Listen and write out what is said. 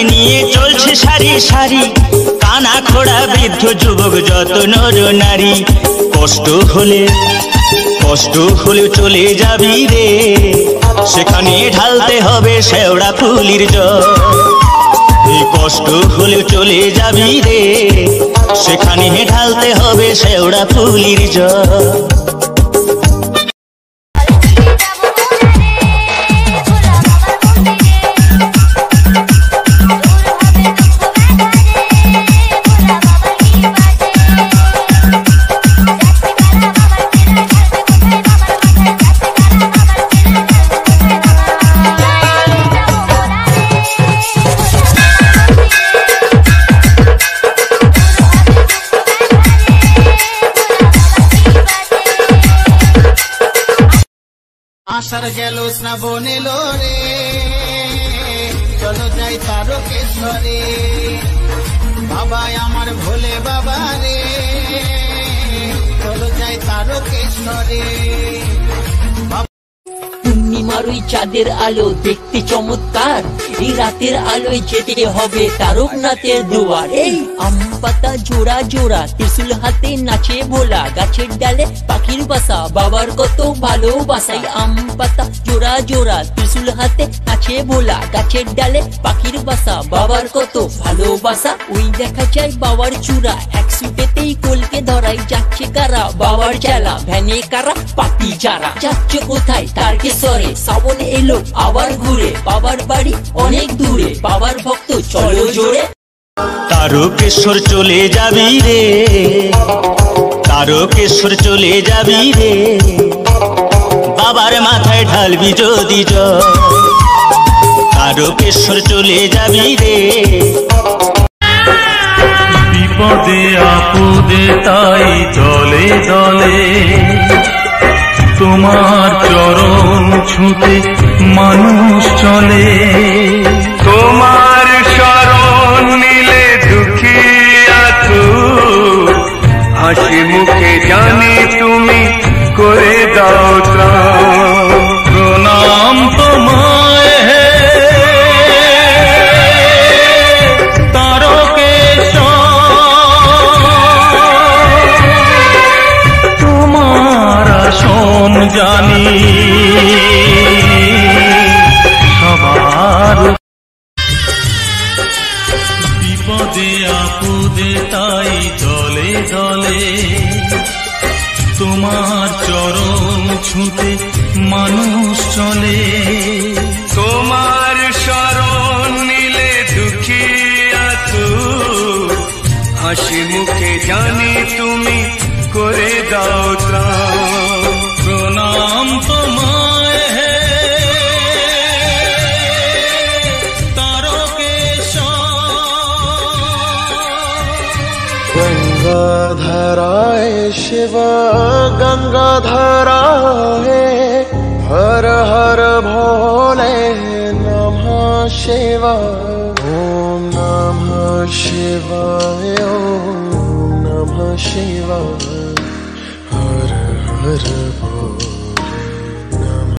নিয়ে চলছে সারি সারি, কানা খোড়া বৃদ্ধ যুবক যত নর নারী। কষ্ট হলে চলে যাবি রে, সেখানে ঢালতে হবে শেওড়া ফুলির জল। কষ্ট হলে চলে যাবি রে, সেখানে ঢালতে হবে শেওড়া ফুলির জল। আষাঢ় গেল শ্রাবণ এলো রে, চলো যাই তারকেশ্বরে। বাবা আমার ভোলে বাবা রে, চলো যাই তারকেশ্বরে। পূর্ণিমার ওই চাঁদের আলো দেখতে চমৎকার, এই রাতের আলোয় যেতে হবে তারকনাথের দুয়ার। এই আম পাতা জোড়া জোড়া ত্রিশূল হাতে নাচে ভোলা, গাছের ডালে পাখির বাসা বাবার কত ভালোবাসাই। আম পাতা জোড়া জোড়া ত্রিশূল হাতে নাচে ভোলা, গাছের ডালে পাখির বাসা বাবার কত ভালোবাসা। ওই দেখা যায় বাবার চূড়া, এক সুটেতেই কোলকে ধরাই। যাচ্ছে কারা বাবার চেলা, ভ্যানে কারা পাপি যারা। যাচ্ছে কোথায় তারকেশ্বরে, শ্রাবণ এলো আবার ঘুরে। বাবার বাড়ি অনেক দূরে, বাবার ভক্ত চলো জোরে। তারকেশ্বর চলে যাবি রে, তারকেশ্বর চলে যাবি রে, বাবার মাথায় ঢালবি যদি জল। তারকেশ্বর চলে যাবি রে। বিপদে আপদে তাই দলে দলে তোমার চরণ ছুঁতে মানুষ চলে। তোমার শরণ নিলে দুঃখী আতুর, হাসি মুখে জানি তুমি করে দাও ত্রাণ। প্রণাম তোমায় হে তারকেশ্বর, তোমার আসন জানি সবার। বিপদে আপদে তাই দলে দলে তোমার চরণ ছুঁতে মানুষ চলে। তোমার শরণ নিলে দুঃখী আতুর, হাসি মুখে জানি তুমি করে দাও ত্রাণ। প্রণাম তোমায় হে তারকেশ্বর। गंगाधराय शिव गंगाधराय, हर हर भोले नमः शिवाय। ओम नमः शिवाय, ओम नमः शिवाय, हर हर भोले।